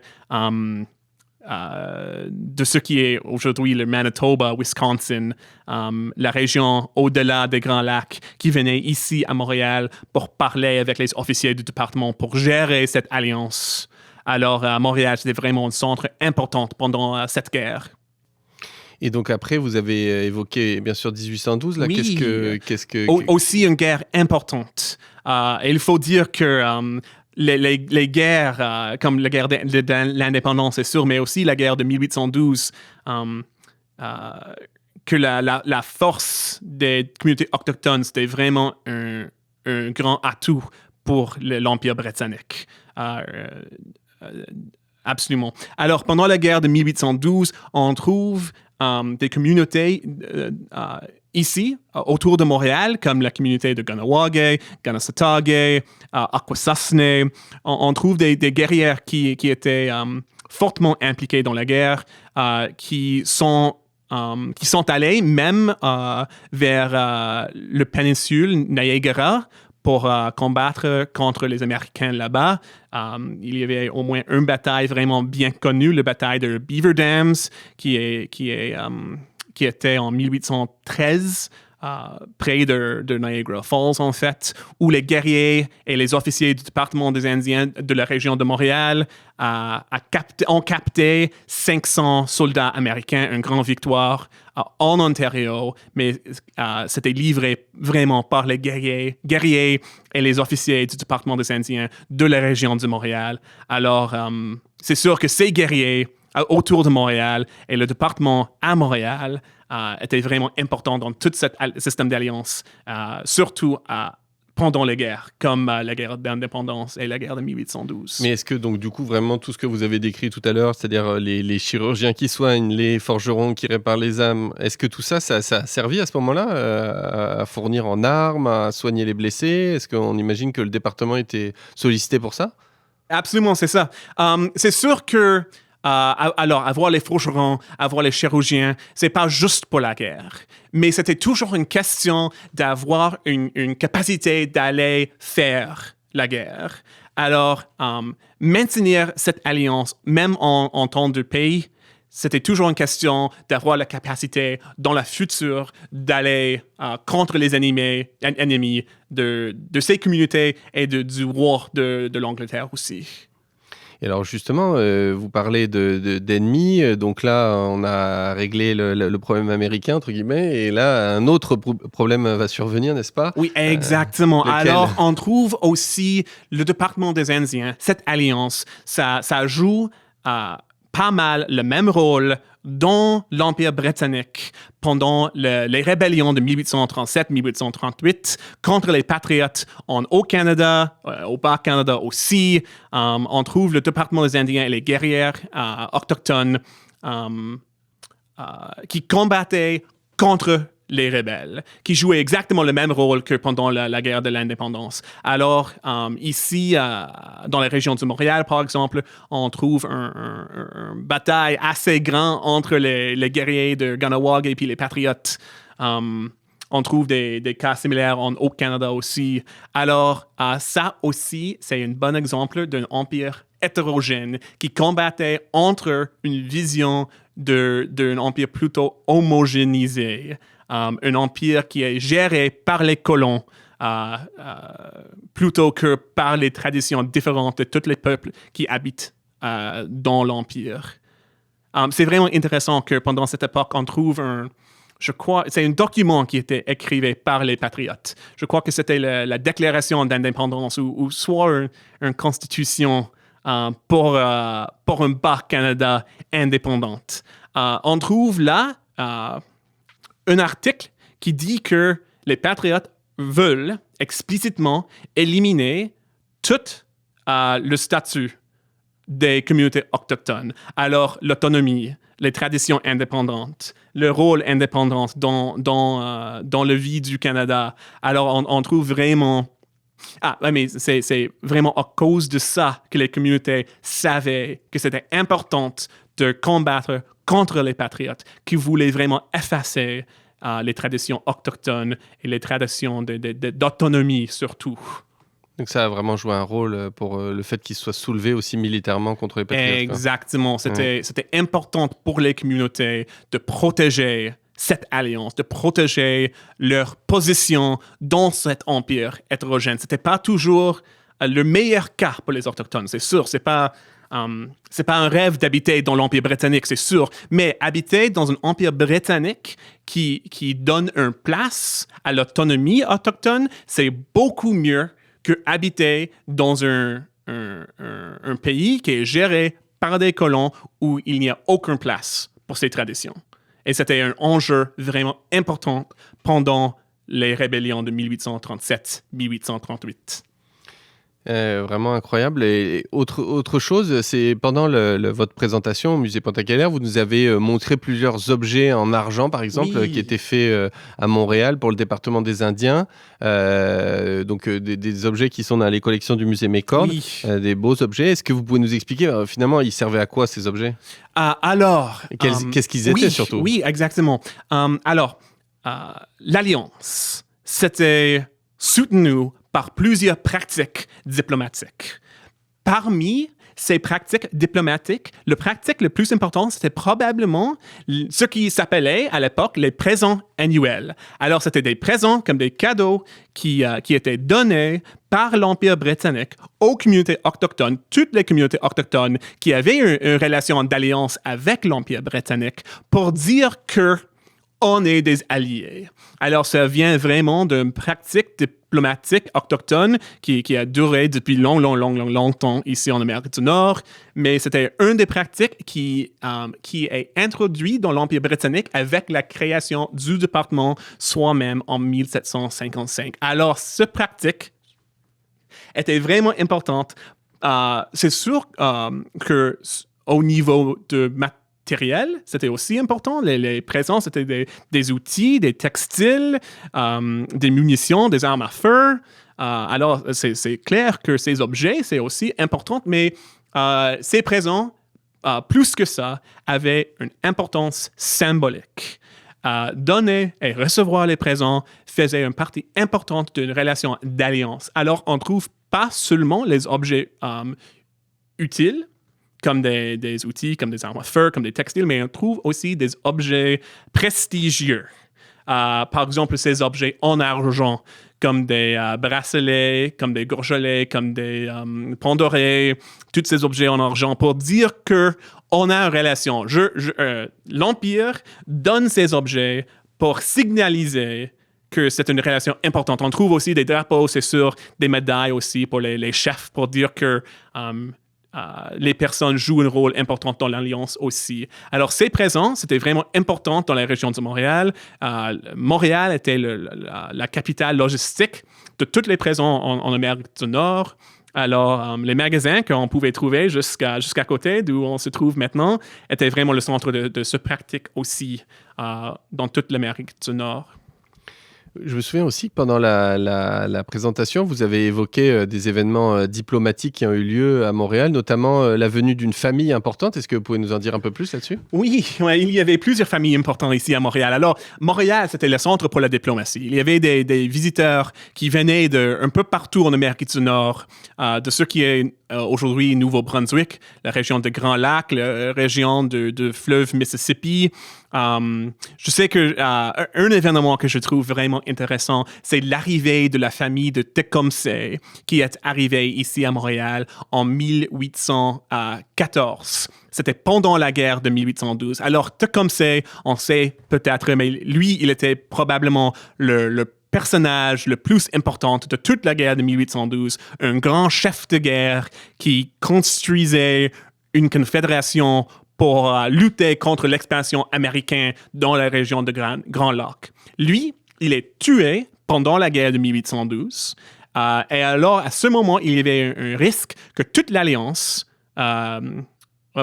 de ce qui est aujourd'hui le Manitoba, Wisconsin, la région au-delà des Grands Lacs, qui venaient ici à Montréal pour parler avec les officiers du département pour gérer cette alliance. Alors, à Montréal, c'était vraiment un centre important pendant cette guerre. Et donc après, vous avez évoqué bien sûr 1812. Là, oui. qu'est-ce que... Aussi une guerre importante. Et il faut dire que les guerres, comme la guerre de l'indépendance, c'est sûr, mais aussi la guerre de 1812, que la force des communautés autochtones, c'était vraiment un grand atout pour l'Empire britannique. Absolument. Alors, pendant la guerre de 1812, on trouve des communautés ici, autour de Montréal, comme la communauté de Kahnawake, Kanesatake, Akwesasne. On trouve des guerrières qui étaient fortement impliquées dans la guerre, qui sont allés même vers le péninsule Niagara pour combattre contre les Américains là-bas. Il y avait au moins une bataille vraiment bien connue, la bataille de Beaver Dams, qui était en 1813, près de Niagara Falls, en fait, où les guerriers et les officiers du département des Indiens de la région de Montréal ont capté 500 soldats américains, une grande victoire en Ontario, mais c'était livré vraiment par les guerriers et les officiers du département des Indiens de la région de Montréal. Alors, c'est sûr que ces guerriers autour de Montréal et le département à Montréal était vraiment important dans tout ce système d'alliance, surtout pendant les guerres, comme la guerre d'indépendance et la guerre de 1812. Mais est-ce que, donc, du coup, vraiment tout ce que vous avez décrit tout à l'heure, c'est-à-dire les chirurgiens qui soignent, les forgerons qui réparent les âmes, est-ce que tout ça a servi à ce moment-là à fournir en armes, à soigner les blessés? Est-ce qu'on imagine que le département était sollicité pour ça? Absolument, c'est ça. C'est sûr que alors, avoir les forgerons, avoir les chirurgiens, c'est pas juste pour la guerre, mais c'était toujours une question d'avoir une capacité d'aller faire la guerre. Alors, maintenir cette alliance, même en temps de paix, c'était toujours une question d'avoir la capacité dans le futur d'aller contre les ennemis de ces communautés et du roi de l'Angleterre aussi. Et alors justement, vous parlez d'ennemis, donc là on a réglé le problème américain, entre guillemets, et là un autre problème va survenir, n'est-ce pas? Oui, exactement. Lequel? Alors on trouve aussi le département des Indiens, cette alliance, ça joue pas mal le même rôle dans l'Empire britannique pendant les rébellions de 1837-1838 contre les Patriotes en Haut-Canada, au Bas-Canada aussi. On trouve le département des Indiens et les guerrières autochtones qui combattaient contre les rebelles, qui jouaient exactement le même rôle que pendant la guerre de l'indépendance. Alors, ici, dans la région de Montréal, par exemple, on trouve une bataille assez grande entre les guerriers de Ganawag et puis les Patriotes. On trouve des cas similaires en Haut-Canada aussi. Alors, ça aussi, c'est un bon exemple d'un empire hétérogène qui combattait entre une vision d'un empire plutôt homogénéisé. Un empire qui est géré par les colons plutôt que par les traditions différentes de tous les peuples qui habitent dans l'empire. C'est vraiment intéressant que pendant cette époque, on trouve je crois, c'est un document qui était écrit par les Patriotes. Je crois que c'était la déclaration d'indépendance ou soit une constitution pour un Bas-Canada indépendante. On trouve là un article qui dit que les Patriotes veulent explicitement éliminer tout le statut des communautés autochtones. Alors, l'autonomie, les traditions indépendantes, le rôle indépendant dans la vie du Canada. Alors, on trouve vraiment... mais c'est vraiment à cause de ça que les communautés savaient que c'était important de combattre contre les Patriotes, qui voulaient vraiment effacer les traditions autochtones et les traditions d'autonomie surtout. Donc ça a vraiment joué un rôle pour le fait qu'ils soient soulevés aussi militairement contre les Patriotes. Exactement. C'était important pour les communautés de protéger cette alliance, de protéger leur position dans cet empire hétérogène. C'était pas toujours le meilleur cas pour les Autochtones, c'est sûr. C'est pas un rêve d'habiter dans l'Empire britannique, c'est sûr, mais habiter dans un empire britannique qui donne une place à l'autonomie autochtone, c'est beaucoup mieux que habiter dans un pays qui est géré par des colons où il n'y a aucune place pour ces traditions. Et c'était un enjeu vraiment important pendant les rébellions de 1837-1838. Vraiment incroyable. Et autre chose, c'est pendant votre présentation au musée Pointe-à-Calaire, vous nous avez montré plusieurs objets en argent, par exemple, qui étaient faits à Montréal pour le département des Indiens. Donc des objets qui sont dans les collections du musée McCord, des beaux objets. Est-ce que vous pouvez nous expliquer finalement ils servaient à quoi ces objets? Alors, qu'est-ce qu'ils étaient surtout? Oui, exactement. L'Alliance, c'était soutenu par plusieurs pratiques diplomatiques. Parmi ces pratiques diplomatiques, le pratique le plus important, c'était probablement ce qui s'appelait à l'époque les présents annuels. Alors, c'était des présents comme des cadeaux qui étaient donnés par l'Empire britannique aux communautés autochtones, toutes les communautés autochtones qui avaient une relation d'alliance avec l'Empire britannique pour dire que on est des alliés. Alors, ça vient vraiment d'une pratique diplomatique autochtone qui a duré depuis longtemps ici en Amérique du Nord, mais c'était une des pratiques qui est introduite dans l'Empire britannique avec la création du département soi-même en 1755. Alors, cette pratique était vraiment importante. C'est sûr qu'au niveau de matériel, c'était aussi important. Les présents, c'était des outils, des textiles, des munitions, des armes à feu. Alors, c'est clair que ces objets, c'est aussi important, mais ces présents, plus que ça, avaient une importance symbolique. Donner et recevoir les présents faisait une partie importante d'une relation d'alliance. Alors, on trouve pas seulement les objets utiles, comme des outils, comme des armes à feu, comme des textiles, mais on trouve aussi des objets prestigieux. Par exemple, ces objets en argent, comme des bracelets, comme des gorgelets, comme des pandorets, tous ces objets en argent pour dire qu'on a une relation. L'Empire donne ces objets pour signaliser que c'est une relation importante. On trouve aussi des drapeaux, c'est sûr, des médailles aussi pour les chefs, pour dire que les personnes jouent un rôle important dans l'Alliance aussi. Alors, ces présents, c'était vraiment important dans la région de Montréal. Montréal était la capitale logistique de tous les présents en Amérique du Nord. Alors, les magasins qu'on pouvait trouver jusqu'à côté d'où on se trouve maintenant étaient vraiment le centre de ce pratique aussi dans toute l'Amérique du Nord. Je me souviens aussi que pendant la présentation, vous avez évoqué des événements diplomatiques qui ont eu lieu à Montréal, notamment la venue d'une famille importante. Est-ce que vous pouvez nous en dire un peu plus là-dessus? Oui, il y avait plusieurs familles importantes ici à Montréal. Alors, Montréal, c'était le centre pour la diplomatie. Il y avait des visiteurs qui venaient un peu partout en Amérique du Nord, de ce qui est aujourd'hui Nouveau-Brunswick, la région de Grand Lac, la région de fleuve Mississippi. Je sais que un événement que je trouve vraiment intéressant, c'est l'arrivée de la famille de Tecumseh qui est arrivée ici à Montréal en 1814. C'était pendant la guerre de 1812. Alors Tecumseh, on sait peut-être, mais lui, il était probablement le personnage le plus important de toute la guerre de 1812, un grand chef de guerre qui construisait une confédération pour lutter contre l'expansion américaine dans la région de Grand Lac. Lui, il est tué pendant la guerre de 1812. Et alors, à ce moment, il y avait un risque que toute l'Alliance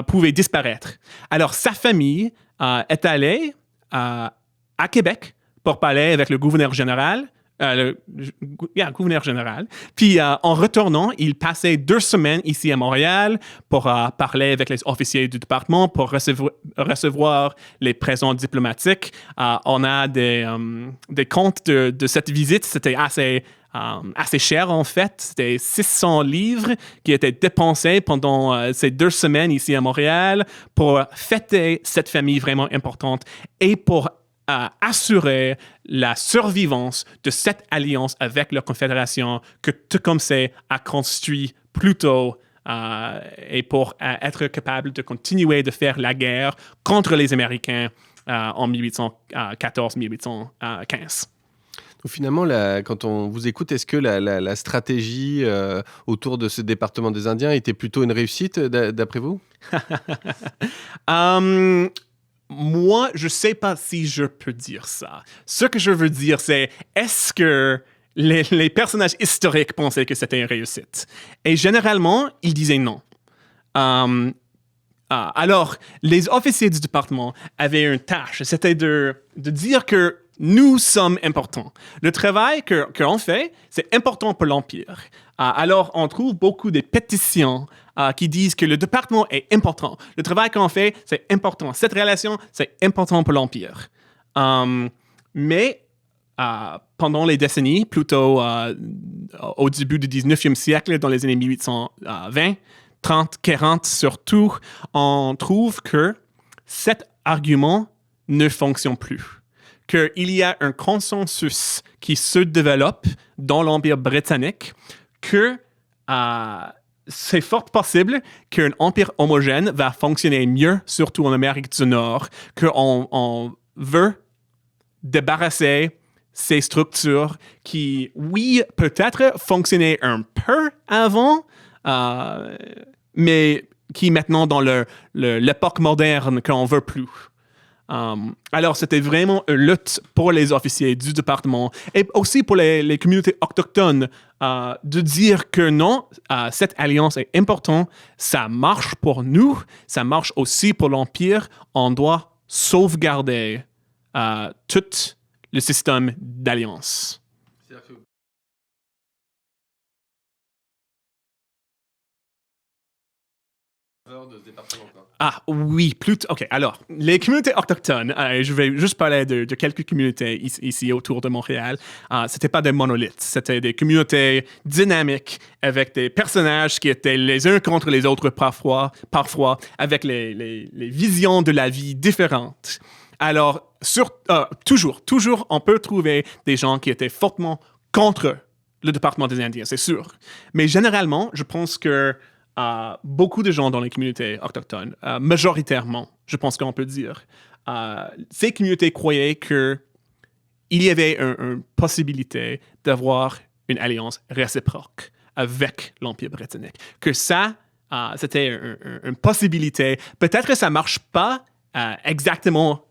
pouvait disparaître. Alors, sa famille est allée à Québec pour parler avec le gouverneur général. Gouverneur général. Puis, en retournant, il passait 2 semaines ici à Montréal pour parler avec les officiers du département, pour recevoir les présents diplomatiques. On a des comptes de cette visite. C'était assez cher, en fait. C'était 600 livres qui étaient dépensés pendant ces 2 semaines ici à Montréal pour fêter cette famille vraiment importante et pour assurer la survivance de cette alliance avec la Confédération que Tecumseh a construit plus tôt et pour être capable de continuer de faire la guerre contre les Américains en 1814-1815. Donc finalement, quand on vous écoute, est-ce que la stratégie autour de ce département des Indiens était plutôt une réussite, d'après vous? Moi, je ne sais pas si je peux dire ça. Ce que je veux dire, c'est est-ce que les personnages historiques pensaient que c'était une réussite? Et généralement, ils disaient non. Alors, les officiers du département avaient une tâche, c'était de dire que nous sommes importants. Le travail qu'on fait, c'est important pour l'Empire. Alors, on trouve beaucoup de pétitions qui disent que le département est important. Le travail qu'on fait, c'est important. Cette relation, c'est important pour l'Empire. Mais pendant les décennies, plutôt au début du 19e siècle, dans les années 1820, 30, 40 surtout, on trouve que cet argument ne fonctionne plus. Qu'il y a un consensus qui se développe dans l'Empire britannique que c'est fort possible qu'un empire homogène va fonctionner mieux, surtout en Amérique du Nord, qu'on veut débarrasser ces structures qui, oui, peut-être fonctionnaient un peu avant, mais qui maintenant dans l'époque moderne qu'on veut plus. Alors, c'était vraiment une lutte pour les officiers du département et aussi pour les communautés autochtones de dire que non, cette alliance est importante, ça marche pour nous, ça marche aussi pour l'Empire, on doit sauvegarder tout le système d'alliance. Ah oui, plutôt. OK, alors, les communautés autochtones, je vais juste parler de quelques communautés ici autour de Montréal. C'était pas des monolithes, c'était des communautés dynamiques avec des personnages qui étaient les uns contre les autres parfois avec les visions de la vie différentes. Alors, toujours, on peut trouver des gens qui étaient fortement contre le département des Indiens, c'est sûr. Mais généralement, je pense que beaucoup de gens dans les communautés autochtones, majoritairement, je pense qu'on peut dire, ces communautés croyaient qu'il y avait une possibilité d'avoir une alliance réciproque avec l'Empire britannique. Que ça, c'était une possibilité. Peut-être que ça ne marche pas exactement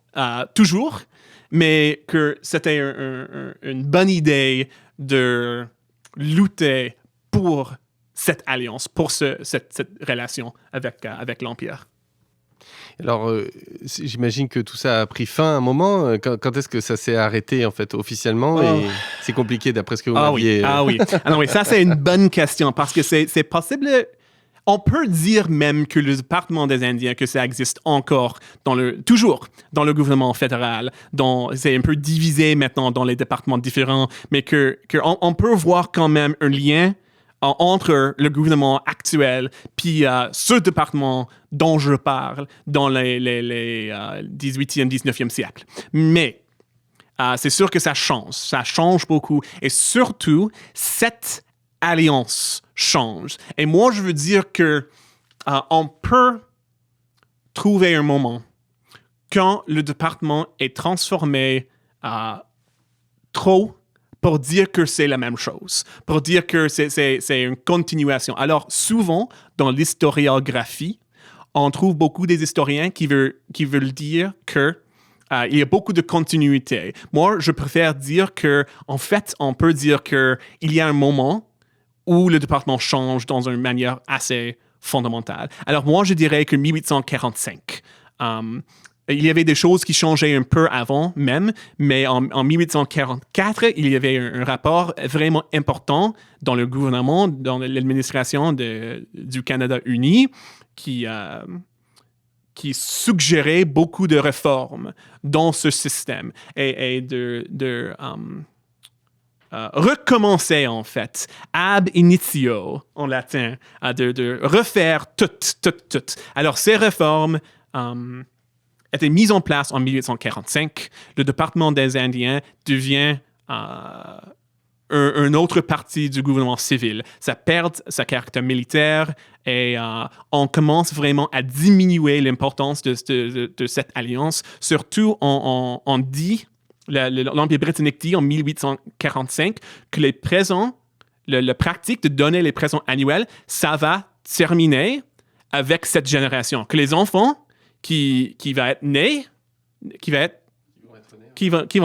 toujours, mais que c'était une bonne idée de lutter pour cette alliance, pour cette relation avec l'Empire. Alors, j'imagine que tout ça a pris fin à un moment. Quand est-ce que ça s'est arrêté, en fait, officiellement? Et c'est compliqué, d'après ce que vous m'aviez... Oui. Alors, oui, ça, c'est une bonne question, parce que c'est possible... On peut dire même que le département des Indiens, que ça existe encore toujours dans le gouvernement fédéral, c'est un peu divisé maintenant dans les départements différents, mais qu'on peut voir quand même un lien entre le gouvernement actuel puis ce département dont je parle dans les 18e, 19e siècle. Mais c'est sûr que ça change beaucoup. Et surtout, cette alliance change. Et moi, je veux dire que on peut trouver un moment quand le département est transformé trop pour dire que c'est la même chose, pour dire que c'est une continuation. Alors, souvent, dans l'historiographie, on trouve beaucoup des historiens qui veulent dire que il y a beaucoup de continuité. Moi, je préfère dire que, en fait, on peut dire qu'il y a un moment où le département change dans une manière assez fondamentale. Alors, moi, je dirais que 1845, il y avait des choses qui changeaient un peu avant même, mais en 1844, il y avait un rapport vraiment important dans le gouvernement, dans l'administration du Canada uni, qui suggérait beaucoup de réformes dans ce système et de recommencer, en fait, ab initio, en latin, de refaire tout. Alors, ces réformes était mise en place en 1845. Le département des Indiens devient une autre partie du gouvernement civil. Ça perd sa caractère militaire et on commence vraiment à diminuer l'importance de cette alliance. Surtout, on dit, l'Empire britannique dit en 1845 que les présents, la pratique de donner les présents annuels, ça va terminer avec cette génération. Que les enfants qui vont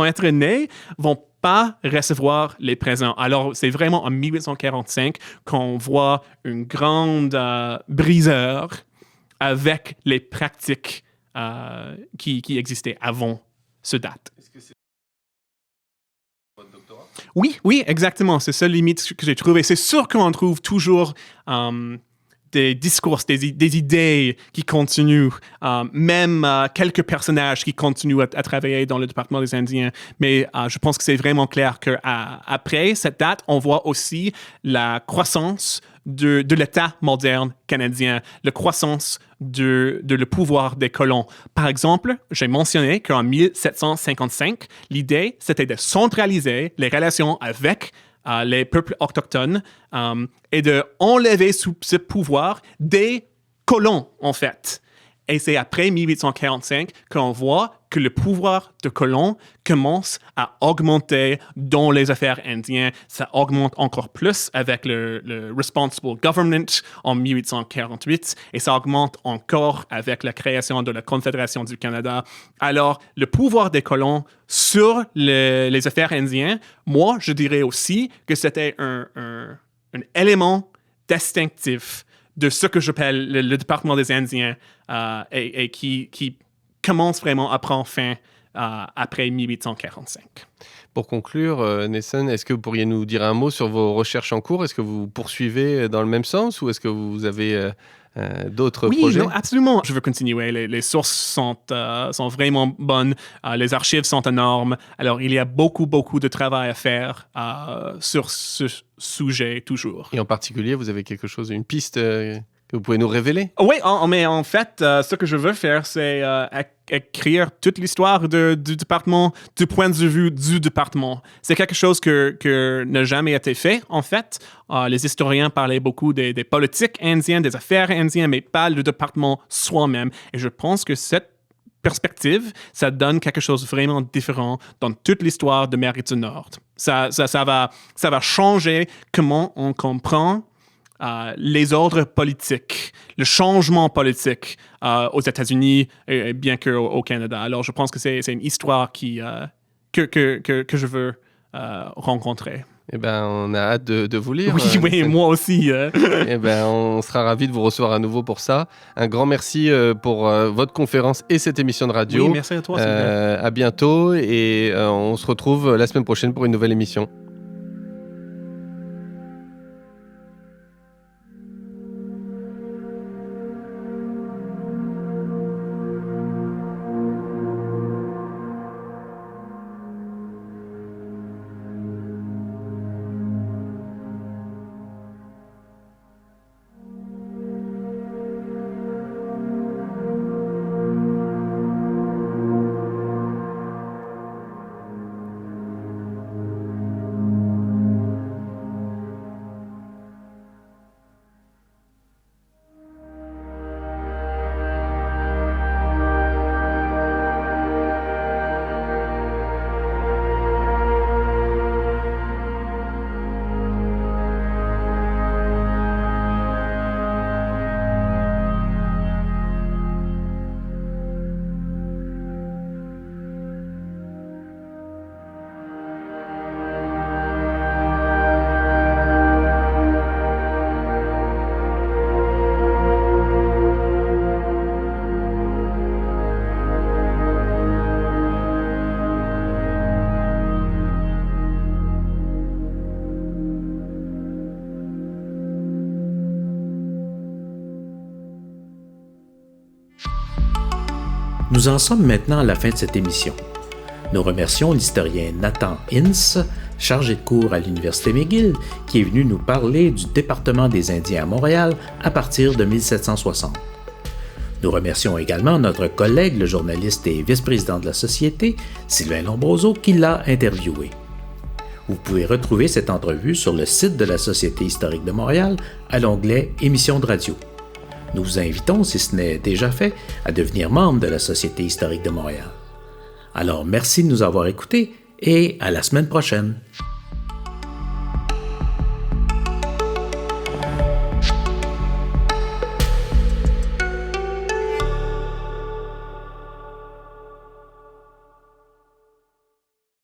être nés vont pas recevoir les présents. Alors, c'est vraiment en 1845 qu'on voit une grande briseur avec les pratiques qui existaient avant ce date. Est-ce que c'est votre doctorat? Oui, exactement. C'est ça limite que j'ai trouvé. C'est sûr qu'on trouve toujours des discours, des idées qui continuent, même quelques personnages qui continuent à travailler dans le département des Indiens. Mais je pense que c'est vraiment clair qu'après cette date, on voit aussi la croissance de l'État moderne canadien, la croissance de le pouvoir des colons. Par exemple, j'ai mentionné qu'en 1755, l'idée, c'était de centraliser les relations avec les peuples autochtones et d'enlever sous ce pouvoir des colons, en fait. Et c'est après 1845 qu'on voit que le pouvoir de colon commence à augmenter dans les affaires indiennes. Ça augmente encore plus avec le Responsible Government en 1848 et ça augmente encore avec la création de la Confédération du Canada. Alors, le pouvoir des colons sur les affaires indiennes, moi, je dirais aussi que c'était un élément distinctif de ce que j'appelle le département des Indiens et qui commence vraiment à prendre fin après 1845. Pour conclure, Nathan, est-ce que vous pourriez nous dire un mot sur vos recherches en cours? Est-ce que vous poursuivez dans le même sens ou est-ce que vous avez d'autres projets? Oui, absolument. Je veux continuer. Les sources sont vraiment bonnes. Les archives sont énormes. Alors, il y a beaucoup de travail à faire sur ce sujet toujours. Et en particulier, vous avez quelque chose, une piste que vous pouvez nous révéler? Oui, mais en fait, ce que je veux faire, c'est écrire toute l'histoire du département du point de vue du département. C'est quelque chose que n'a jamais été fait, en fait. Les historiens parlaient beaucoup des politiques indiennes, des affaires indiennes, mais pas le département soi-même. Et je pense que cette perspective, ça donne quelque chose de vraiment différent dans toute l'histoire d'Amérique du Nord. Ça va changer comment on comprend les ordres politiques, le changement politique aux États-Unis et bien qu'au Canada. Alors, je pense que c'est une histoire que je veux rencontrer. Eh bien, on a hâte de vous lire. Oui, moi aussi. Eh bien, on sera ravis de vous recevoir à nouveau pour ça. Un grand merci pour votre conférence et cette émission de radio. Oui, merci à toi, Sylvain. À bientôt et on se retrouve la semaine prochaine pour une nouvelle émission. Nous en sommes maintenant à la fin de cette émission. Nous remercions l'historien Nathan Ince, chargé de cours à l'Université McGill, qui est venu nous parler du département des Indiens à Montréal à partir de 1760. Nous remercions également notre collègue, le journaliste et vice-président de la Société, Sylvain Lombroso, qui l'a interviewé. Vous pouvez retrouver cette entrevue sur le site de la Société historique de Montréal à l'onglet « Émissions de radio ». Nous vous invitons, si ce n'est déjà fait, à devenir membre de la Société historique de Montréal. Alors, merci de nous avoir écoutés et à la semaine prochaine.